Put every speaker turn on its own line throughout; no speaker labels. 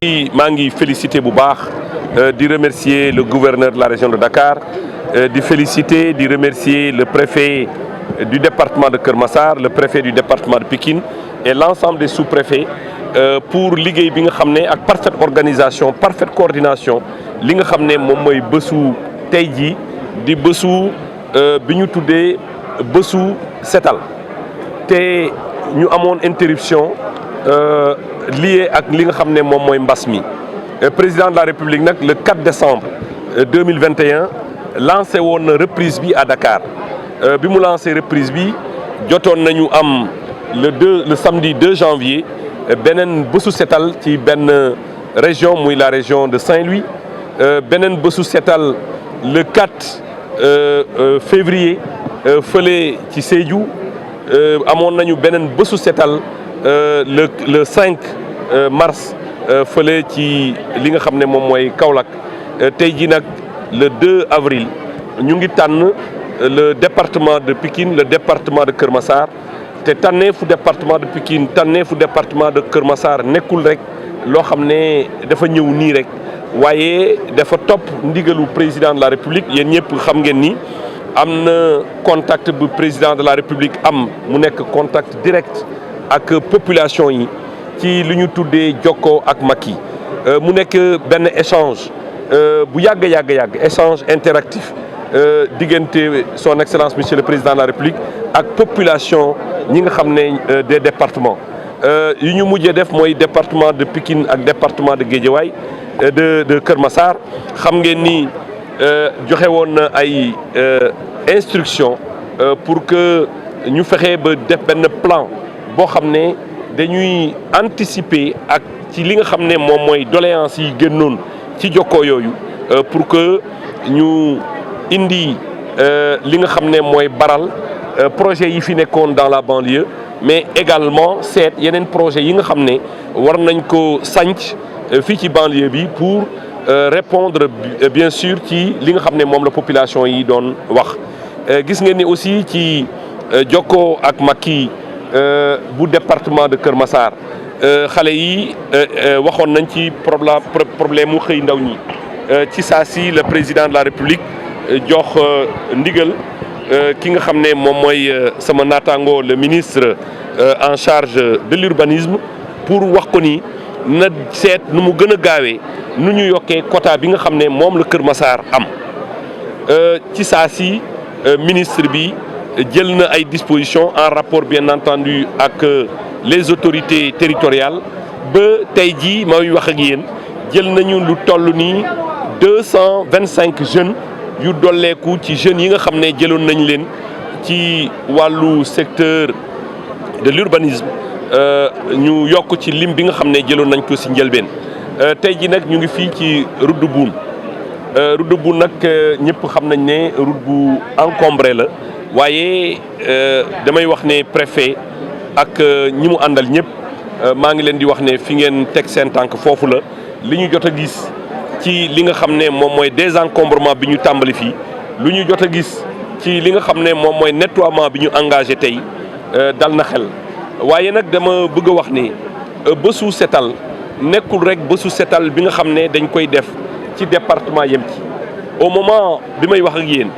maa ngi félicité bu baax di remercier le gouverneur de la région de Dakar di féliciter di remercier le préfet du département de Keur Massar, le préfet du département de Pikine et l'ensemble des sous-préfets pour liggéey bi nga xam ne ak parfaite organisation parfaite coordination li nga xam ne moom mooy bésu tey jii di bésu bi ñu tuddee bésu setal te ñu amoon interruption lié ak li nga xam ne moom mooy mbas mi. Président de la République nag le 4 décembre 2021 lancé woon na reprise bi à Dakar bi mu lancé reprise bi jotoon nañu am le samedi 2 janvier beneen bésu setal ci benn région muy la région de Saint-Louis beneen bésu setal le 4 février fële ci Sédhiou amoon nañu beneen bésu setal le 5 mars fële ci li nga xam ne moom mooy Kaolack tey jii nag le 2 avril ñu ngi tànn le département de Pikine le département de Keur Massar te tànneefu département de Pikine tànneefu département de Keur Massar nekkul rek loo xam ne dafa ñëw nii rek waaye dafa topp ndigalu président de la République yéen ñëpp xam ngeen ni am na contact bu président de la République am mu nekk contact direct ak population yi ci li ñu tuddee jokkoo ak Macky mu nekk benn échange bu yàgg échange interactif diggante son excellence monsieur le président de la République ak population ñi nga xam ne des départements yi ñu mujjee def mooy département de Pikine ak département de Guédiawaye de Keur Massar xam ngeen ni joxe woon na ay instructions pour que ñu fexe ba def benn plan boo xam ne dañuy anticiper ak ci li nga xam ne moom mooy doléances yi génnoon ci jokkoo yooyu pour que ñu indi li nga xam ne mooy baral projet yi fi nekkoon dans la banlieue mais également seet yeneen projet yi nga xam ne war nañ ko sanc fii ci banlieue bi pour répondre bien sûr ci li nga xam ne moom la population yi doon wax gis ngeen ni aussi ci jokkoo ak Macky bu département de Keur Massar xale yi waxoon nañ ci problème mu xëy ndaw ñi ci saa si le président de la République jox ndigal ki nga xam ne moom mooy sama naataango le ministre en charge de l'urbanisme pour wax ko ni na seet nu mu gën a gaawee nu ñu yokkee quota bi nga xam ne moom la Keur Massar am ci saa si ministre bi jël na ay dispositions en rapport bien entendu ak les autorités territoriales ba tey jii may wax ak yéen jël nañu lu toll nii 225 jeunes yu dolleeku ci jeunes yi nga xam ne jëloon nañ leen ci wàllu secteur de l'urbanisme ñu yokk ci lim bi nga xam ne jëloon nañ ko ci njëlbeen tey ji nag ñu ngi fii ci route de Boune nag ñëpp xam nañ ne route bu encombré la waaye damay wax ne préfet ak ñi mu àndal ñëpp maa ngi leen di wax ne fi ngeen teg seen tànk foofu la li ñu jot a gis ci li nga xam ne moom mooy désencombrement bi ñu tàmbali fii lu ñu jot a gis ci li nga xam ne moom mooy nettoiement bi ñu engagé tey dal na xel waaye nag dama bëgg a wax ni bésu setal nekkul rek bésu setal bi nga xam ne dañ koy def ci département yem ci au moment bi may wax ak yéen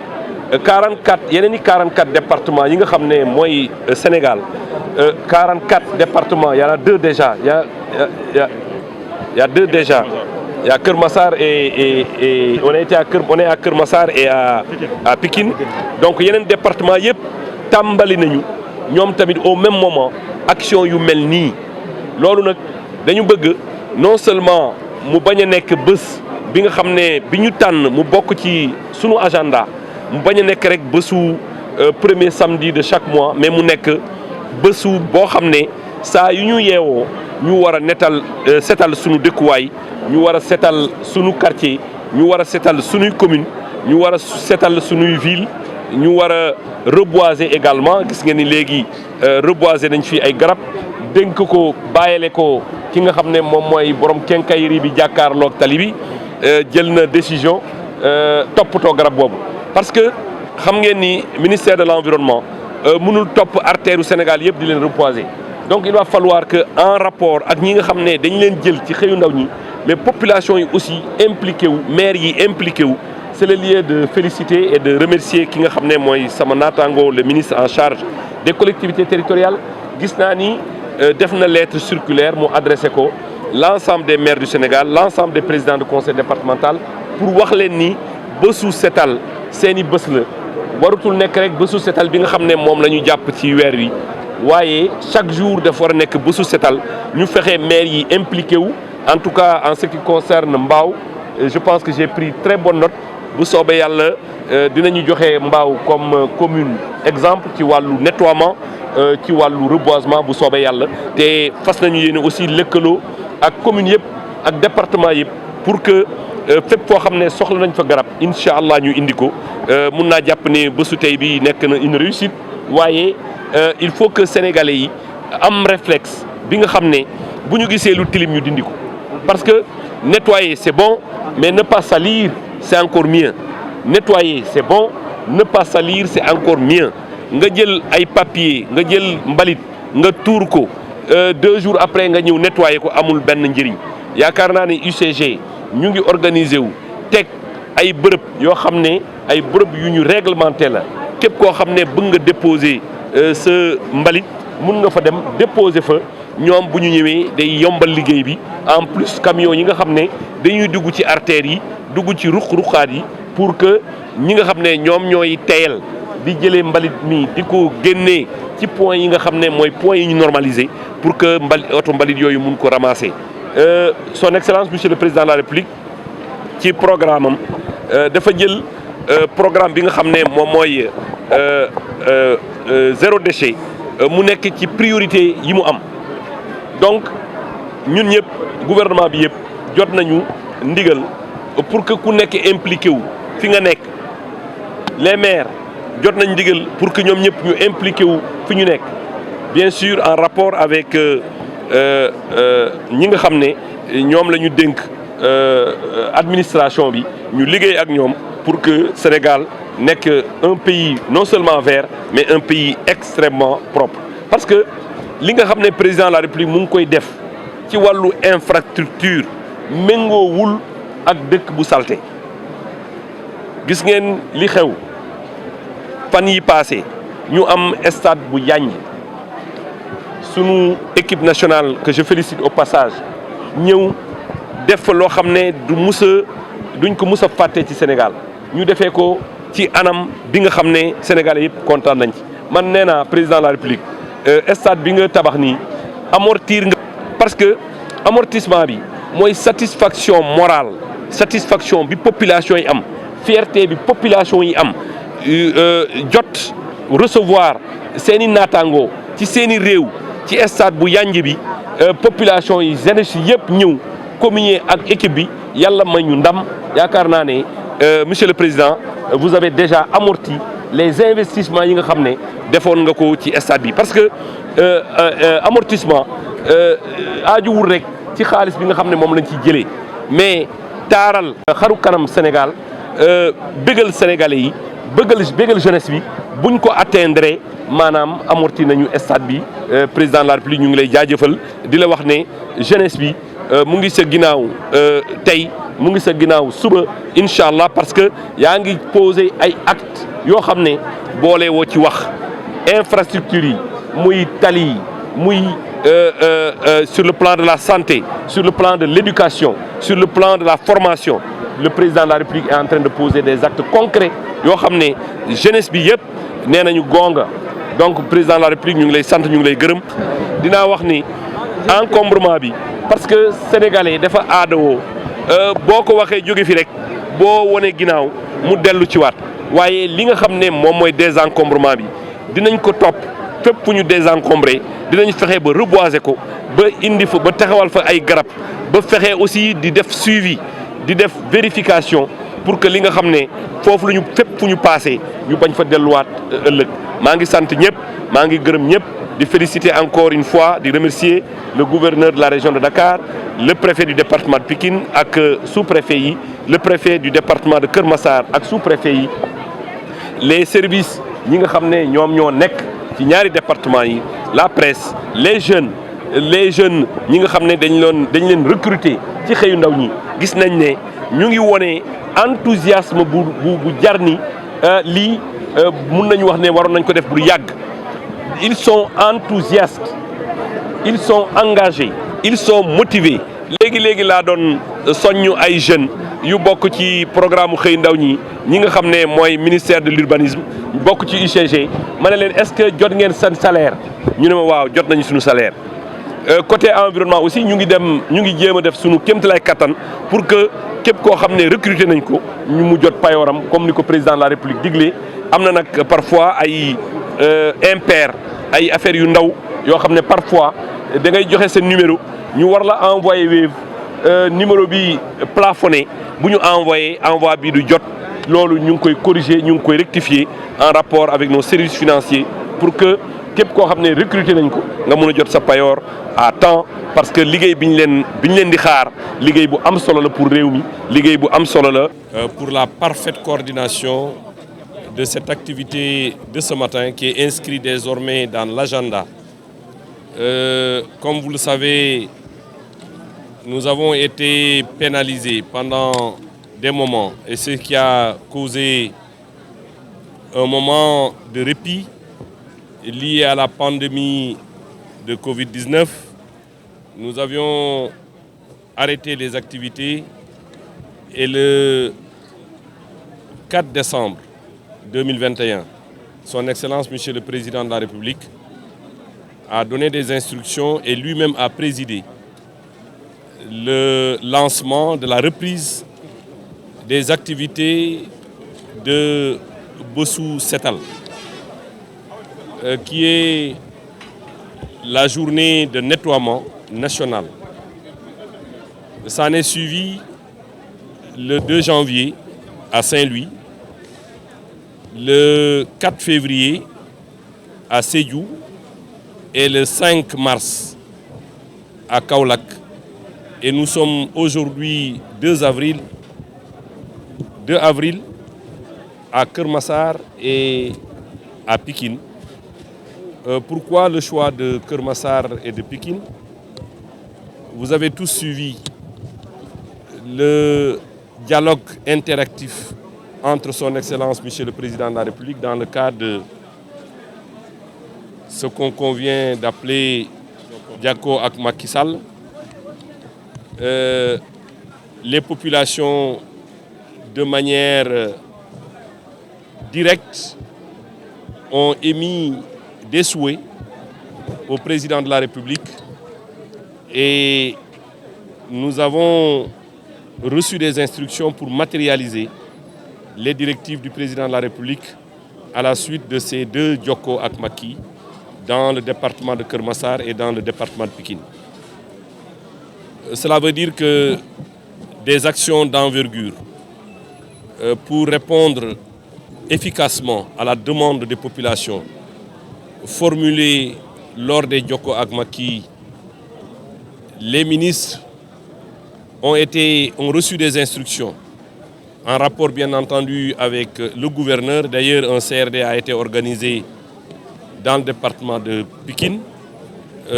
44 yeneen i 44 départements yi nga xam ne mooy Sénégal 44 départements y en a deux déjà y a deux déjà y a Keur Massar et on est à Keur Massar et à Pikine donc yeneen département yëpp tàmbali nañu ñoom tamit au même moment action yu mel nii loolu nag dañu bëgg non seulement mu bañ a nekk bés bi nga xam ne bi ñu tànn mu bokk ci sunu agenda mu bañ a nekk rek bésu premier samedi de chaque mois mais mu nekk bésu boo xam ne saa yu ñu yeewoo ñu war a setal sunu dëkkuwaay ñu war a setal sunu quartier ñu war a setal sunuy commune ñu war a setal sunuy ville ñu war a reboiser également gis ngeen ni léegi reboiser nañ fi ay garab dénk ko bàyyile ko ki nga xam ne moom mooy borom kenkayri bi jàkkaarloog tali bi jël na décision toppatoo garab boobu parce que xam ngeen ni ministère de l'environnement mënul topp artère u Sénégal yëpp di leen reboiser donc il va falloir que en rapport ak ñi nga xam ne dañ leen jël ci xëyu ndaw ñi mais population yi aussi impliqué wu maire yi impliqué wu. C'est le lieu de féliciter et de remercier ki nga xam ne mooy sama naataango le ministre en charge des collectivités territoriales gis naa ni def na lettre circulaire mu adressé ko l'ensemble des maires du Sénégal l'ensemble des présidents de conseil départemental pour wax leen ni bésu setal seeni bés la warutul nekk rek bésu setal bi nga xam ne moom la ñu jàpp ci weer wi waaye chaque jour dafa war a nekk bésu setal ñu fexe maire yi impliqué wu en tout cas en ce qui concerne Mbao je pense que j'ai pris très bonne note bu soobee yàlla dinañu joxe Mbao comme commune exemple ci wàllu nettoiement ci wàllu reboisement bu soobee yàlla te fas nañu yéene aussi lëkkaloo ak commune yëpp ak département yëpp pour que fépp foo xam ne soxla nañ fa garab incha allah ñu indi ko mun naa jàpp ne bésu tey bi nekk na une réussite waaye il faut que sénégalais yi am réflexe bi nga xam ne bu ñu gisee lu tilim ñu dindi ko parce que nettoyer c'est bon mais ne pas salir c'est encore mieux nettoyer c'est bon ne pas salir c'est encore mieux nga jël ay papier nga jël mbalit nga tuur ko 2 jours après nga ñëw nettoyer ko amul benn njëriñ yaakaar naa ne UCG ñu ngi organiser wu teg ay bërëb yoo xam ne ay bërëb yu ñu réglementé la képp koo xam ne bëgg nga déposer sa mbalit mun nga fa dem déposer fa ñoom bu ñu ñëwee day yombal liggéey bi en plus camions yi nga xam ne dañuy dugg ci artères yi dugg ci ruq-ruqaat yi pour que ñi nga xam ne ñoom ñooy teyal di jëlee mbalit mi di ko génnee ci point yi nga xam ne mooy point yi ñu normalisé pour que oto mbalit yooyu mun ko ramasser. Son Excellence monsieur le Président de la République ci programme am dafa jël programme bi nga xam ne moom mooy zéro déchet mu nekk ci priorité yi mu am donc ñun ñëpp gouvernement bi yëpp jot nañu ndigal pour que ku nekk impliqué wu fi nga nekk les maires jot nañ ndigal pour que ñoom ñëpp ñu impliqué wu fi ñu nekk bien sûr en rapport avec ñi nga xam ne ñoom la ñu dénk administration bi ñu liggéey ak ñoom pour que Sénégal nekk un pays non seulement vert mais un pays extrêmement propre parce que li nga xam ne président de la République mu ngi koy def ci wàllu infrastructure méngoowul ak dëkk bu salte gis ngeen li xew fan yi passé ñu am stade bu yàññ sunu équipe nationale que je félicite au passage ñëw def fa loo xam ne duñ ko mus a fàtte ci Sénégal ñu defee ko ci anam bi nga xam ne Sénégalais yëpp kontaan nañ ci man nee naa président de la République stade bi nga tabax nii amortir nga parce que amortissement bi mooy satisfaction morale satisfaction bi population yi am fierté bi population yi am jot recevoir seeni naataangoo ci seeni réew ci stade bu yànj bi population yi jeunesse yëpp ñëw communier ak équipe bi yàlla may ñu ndam yaakaar naa ne monsieur le président vous avez déjà amorti les investissements yi nga xam ne defoon nga ko ci stade bi parce que amortissement aajuwul rek ci xaalis bi nga xam ne moom lañ ciy jëlee mais taaral xaru kanam Sénégal bégal sénégalais yi bégal jeunesse bi buñ ko atteindre maanaam amorti nañu stade bi président de la République ñu ngi lay jaajëfal di la wax ne jeunesse bi mu ngi sa ginnaaw tey mu ngi sa ginnaaw suba incha allah parce que yaa ngi posé ay actes yoo xam ne boole woo ci wax infrastructure yi muy tali yi muy sur le plan de la santé sur le plan de l'éducation sur le plan de la formation le président de la République est en train de poser des actes concrets yoo xam ne jeunesse bi yëpp nee nañu gonga donc président de la République ñu ngi lay sant ñu ngi lay gërëm dinaa wax ni encombrement bi parce que sénégalais dafa aadawoo boo ko waxee jóge fi rek boo wone ginnaaw mu dellu ci waat waaye li nga xam ne moom mooy désencombrement bi dinañ ko topp fépp fu ñu désencombré dinañ fexe ba reboiser ko ba indi fa ba taxawal fa ay garab ba fexe aussi di def suivi di def vérification pour que li nga xam ne foofu la ñu fépp fu ñu passé ñu bañ fa delluwaat ëllëg maa ngi sant ñëpp maa ngi gërëm ñëpp di féliciter encore une fois di remercier le gouverneur de la région de Dakar le préfet du département de Pikine ak sous-préfet yi le préfet du département de Keur Massar ak sous-préfet yi les services ñi nga xam ne ñoom ñoo nekk ci ñaari département yi la presse les jeunes les jeunes ñi nga xam ne dañ leen recruter ci xëyu ndaw ñi gis nañ ne ñu ngi wone enthousiasme bu jar ni lii mun nañu wax ne waroon nañ ko def bu yàgg. Ils sont enthousiastes, ils sont engagés, ils sont motivés. léegi laa doon soññu ay jeunes yu bokk ci programme xëy ndaw ñi nga xam ne mooy ministère de l'urbanisme bokk ci UCG ma ne leen est-ce que jot ngeen seen salaire ñu ne ma waaw jot nañu suñu salaire. Côté environnement aussi ñu ngi jéem a def suñu kéemtalaay kattan pour que képp koo xam ne recruter nañ ko ñu mu jot payooram comme ni ko président de la République digle. am na nag parfois ay impair ay affaires yu ndaw yoo xam ne parfois da ngay joxe seen numéro ñu war la envoyer Wave numéro bi plafonné bu ñu envoi bi du jot loolu ñu ngi koy corriger ñu ngi koy rectifier en rapport avec nos services financiers pour que képp koo xam ne recruter nañ ko nga mën a jot sa payoor à temps parce que liggéey bi ñu leen di xaar liggéey bu am solo la pour réew mi liggéey bu am solo la. Pour la parfaite coordination de cette activité de ce matin qui est inscrite désormais dans l'agenda. Comme vous le savez, nous avons été pénalisés pendant des moments et ce qui a causé un moment de répit lié à la pandémie de Covid-19. Nous avions arrêté les activités et le 4 décembre 2021, Son Excellence, Monsieur le Président de la République, a donné des instructions et lui-même a présidé le lancement de la reprise des activités de Bossou Setal, qui est la journée de nettoiement national. Ça en est suivi le 2 janvier à Saint-Louis, le 4 février à Sédhiou et le 5 mars à Kaolack. Et nous sommes aujourd'hui 2 avril à Keur Massar et à Pikine. Pourquoi le choix de Keur Massar et de Pikine? Vous avez tous suivi le dialogue interactif entre Son Excellence, Monsieur le Président de la République, dans le cadre de ce qu'on convient d'appeler Diako ak Macky Sall. Les populations, de manière directe, ont émis des souhaits au Président de la République et nous avons reçu des instructions pour matérialiser les directives du Président de la République à la suite de ces 2 Dioko ak Macky dans le département de Keur Massar et dans le département de Pikine. Cela veut dire que des actions d'envergure pour répondre efficacement à la demande des populations formulées lors des Dioko ak Macky, les ministres ont reçu des instructions en rapport bien entendu avec le gouverneur. D'ailleurs, un CRD a été organisé dans le département de Pikine,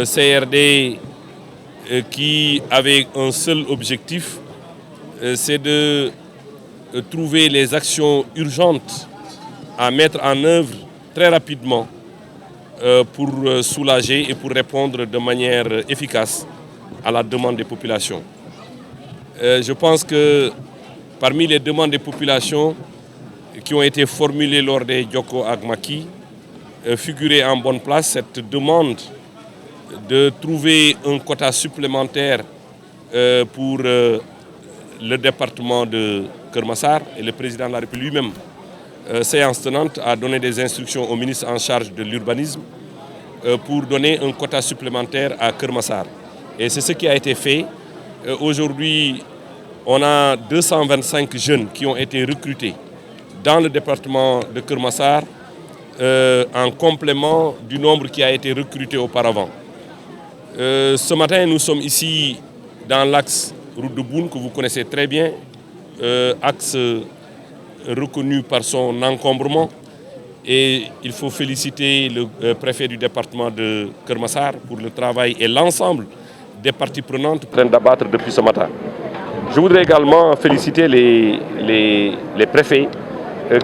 CRD qui avait un seul objectif, c'est de trouver les actions urgentes à mettre en œuvre très rapidement pour soulager et pour répondre de manière efficace à la demande des populations. Je pense que parmi les demandes des populations qui ont été formulées lors des Dioko ak Macky, figurait en bonne place cette demande de trouver un quota supplémentaire pour le département de Keur Massar. Et le Président de la République lui-même, séance tenante, a donné des instructions au ministre en charge de l'urbanisme pour donner un quota supplémentaire à Keur Massar. Et c'est ce qui a été fait. Aujourd'hui, on a 225 jeunes qui ont été recrutés dans le département de Keur Massar en complément du nombre qui a été recruté auparavant. Ce matin, nous sommes ici dans l'axe route de Boune que vous connaissez très bien, axe reconnu par son encombrement. Et il faut féliciter le préfet du département de Kermassar pour le travail et l'ensemble des parties prenantes en train d'abattre depuis ce matin. Je voudrais également féliciter les préfets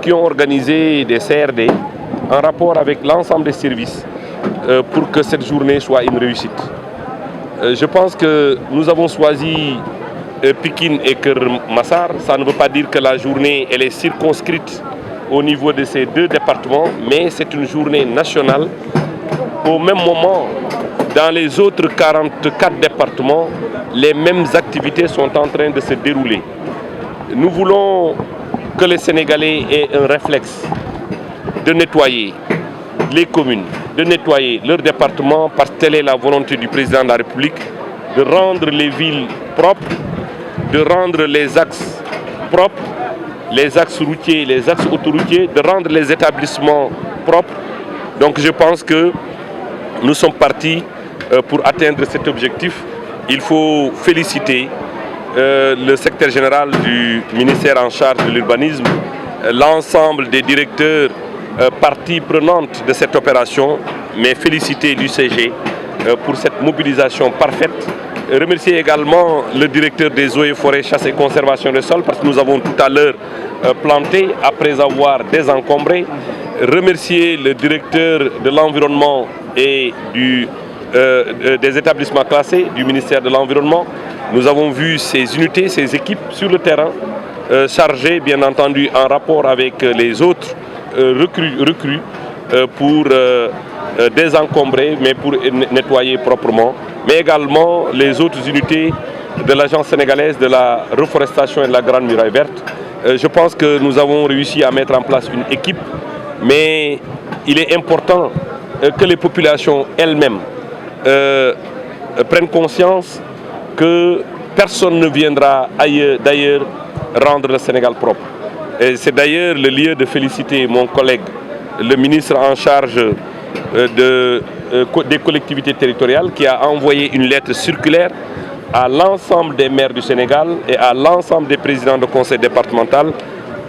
qui ont organisé des CRD en rapport avec l'ensemble des services pour que cette journée soit une réussite. Je pense que nous avons choisi Pikine et Kermassar. Ça ne veut pas dire que la journée elle est circonscrite au niveau de ces deux départements, mais c'est une journée nationale. Au même moment, dans les autres 44 départements, les mêmes activités sont en train de se dérouler. Nous voulons que les Sénégalais aient un réflexe de nettoyer les communes, de nettoyer leur département, parce que telle est la volonté du président de la République, de rendre les villes propres, de rendre les axes propres, les axes routiers, les axes autoroutiers, de rendre les établissements propres. Donc je pense que nous sommes partis pour atteindre cet objectif. Il faut féliciter le secrétaire général du ministère en charge de l'urbanisme, l'ensemble des directeurs parties prenantes de cette opération, mais féliciter l'UCG pour cette mobilisation parfaite. Remercier également le directeur des eaux et forêts, chasse et conservation des sols, parce que nous avons tout à l'heure planté après avoir désencombré. Remercier le directeur de l'environnement et des établissements classés du ministère de l'Environnement. Nous avons vu ces unités, ces équipes sur le terrain, chargées bien entendu en rapport avec les autres recrues pour désencombrer, mais pour nettoyer proprement, mais également les autres unités de l'Agence sénégalaise de la reforestation et de la Grande Muraille Verte. Je pense que nous avons réussi à mettre en place une équipe, mais il est important que les populations elles-mêmes prennent conscience que personne ne viendra d'ailleurs rendre le Sénégal propre. C'est d'ailleurs le lieu de féliciter mon collègue, le ministre en charge des collectivités territoriales, qui a envoyé une lettre circulaire à l'ensemble des maires du Sénégal et à l'ensemble des présidents de conseil départemental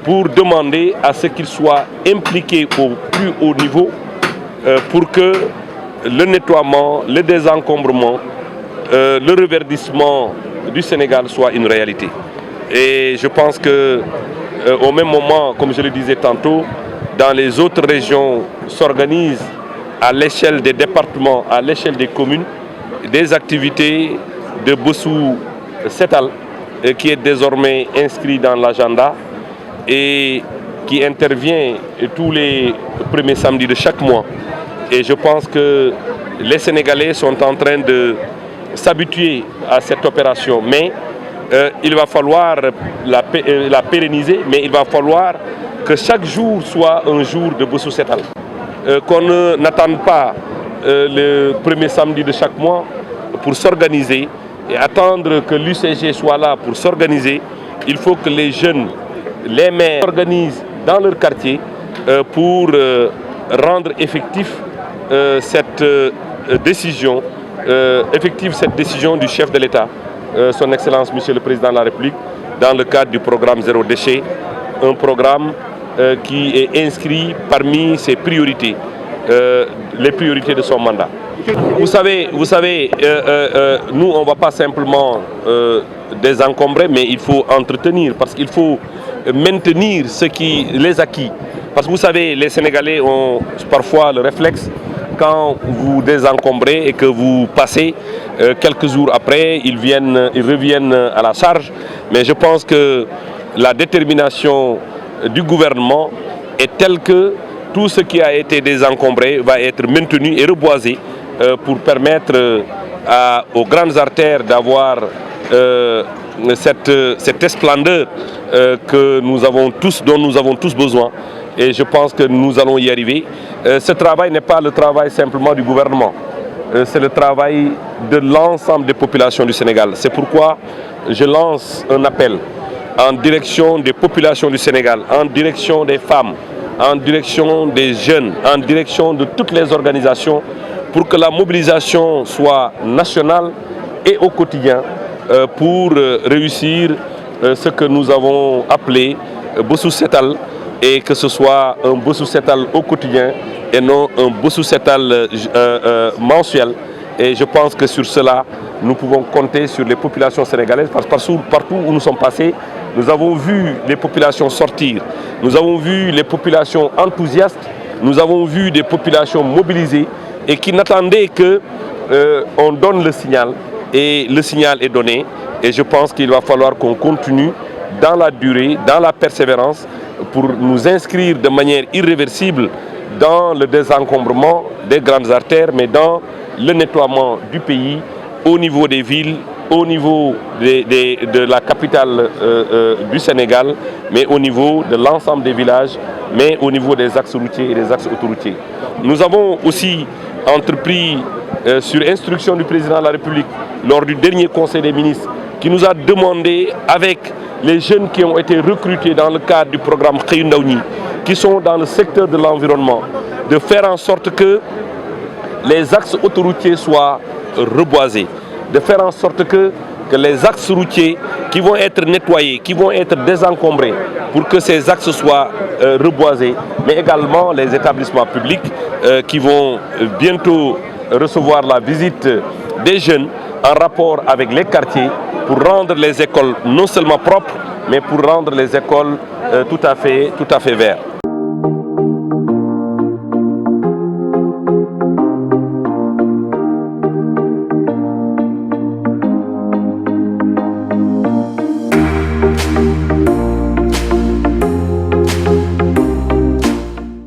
pour demander à ce qu'ils soient impliqués au plus haut niveau pour que le nettoiement, le désencombrement, le reverdissement du Sénégal soit une réalité. Et je pense qu'au même moment, comme je le disais tantôt, dans les autres régions s'organisent à l'échelle des départements, à l'échelle des communes, des activités de Bossou Setal qui est désormais inscrit dans l'agenda et qui intervient tous les premiers samedis de chaque mois. Et je pense que les Sénégalais sont en train de s'habituer à cette opération. Mais il va falloir la pérenniser, mais il va falloir que chaque jour soit un jour de Bossou Setal. Qu'on n'attende pas le premier samedi de chaque mois pour s'organiser et attendre que l'UCG soit là pour s'organiser. Il faut que les jeunes, les maires s'organisent dans leur quartier pour rendre effective cette décision du chef de l'État, son Excellence Monsieur le Président de la République, dans le cadre du programme Zéro Déchet, un programme qui est inscrit parmi ses priorités, les priorités de son mandat. Vous savez, nous on ne va pas simplement désencombrer, mais il faut entretenir, parce qu'il faut maintenir les acquis. Parce que vous savez, les Sénégalais ont parfois le réflexe, quand vous désencombrez et que vous passez, quelques jours après, ils reviennent à la charge. Mais je pense que la détermination du gouvernement est telle que tout ce qui a été désencombré va être maintenu et reboisé pour permettre aux grandes artères d'avoir cette splendeur dont nous avons tous besoin. Et je pense que nous allons y arriver. Ce travail n'est pas le travail simplement du gouvernement. C'est le travail de l'ensemble des populations du Sénégal. C'est pourquoi je lance un appel en direction des populations du Sénégal, en direction des femmes, en direction des jeunes, en direction de toutes les organisations, pour que la mobilisation soit nationale et au quotidien pour réussir ce que nous avons appelé Bossou Setal, et que ce soit un Bossou Setal au quotidien et non un Bossou Setal mensuel. Et je pense que sur cela, nous pouvons compter sur les populations sénégalaises parce que partout où nous sommes passés, nous avons vu les populations sortir, nous avons vu les populations enthousiastes, nous avons vu des populations mobilisées et qui n'attendaient qu'on donne le signal. Et le signal est donné. Et je pense qu'il va falloir qu'on continue dans la durée, dans la persévérance, pour nous inscrire de manière irréversible dans le désencombrement des grandes artères, mais dans le nettoiement du pays, au niveau des villes, au niveau de la capitale du Sénégal, mais au niveau de l'ensemble des villages, mais au niveau des axes routiers et des axes autoroutiers. Nous avons aussi entrepris, sur instruction du président de la République, lors du dernier Conseil des ministres, qui nous a demandé, avec les jeunes qui ont été recrutés dans le cadre du programme Xëyu Ndaw ñi, qui sont dans le secteur de l'environnement, de faire en sorte que les axes autoroutiers soient reboisés, de faire en sorte que les axes routiers qui vont être nettoyés, qui vont être désencombrés, pour que ces axes soient reboisés, mais également les établissements publics qui vont bientôt recevoir la visite des jeunes en rapport avec les quartiers pour rendre les écoles non seulement propres, mais pour rendre les écoles tout à fait vertes.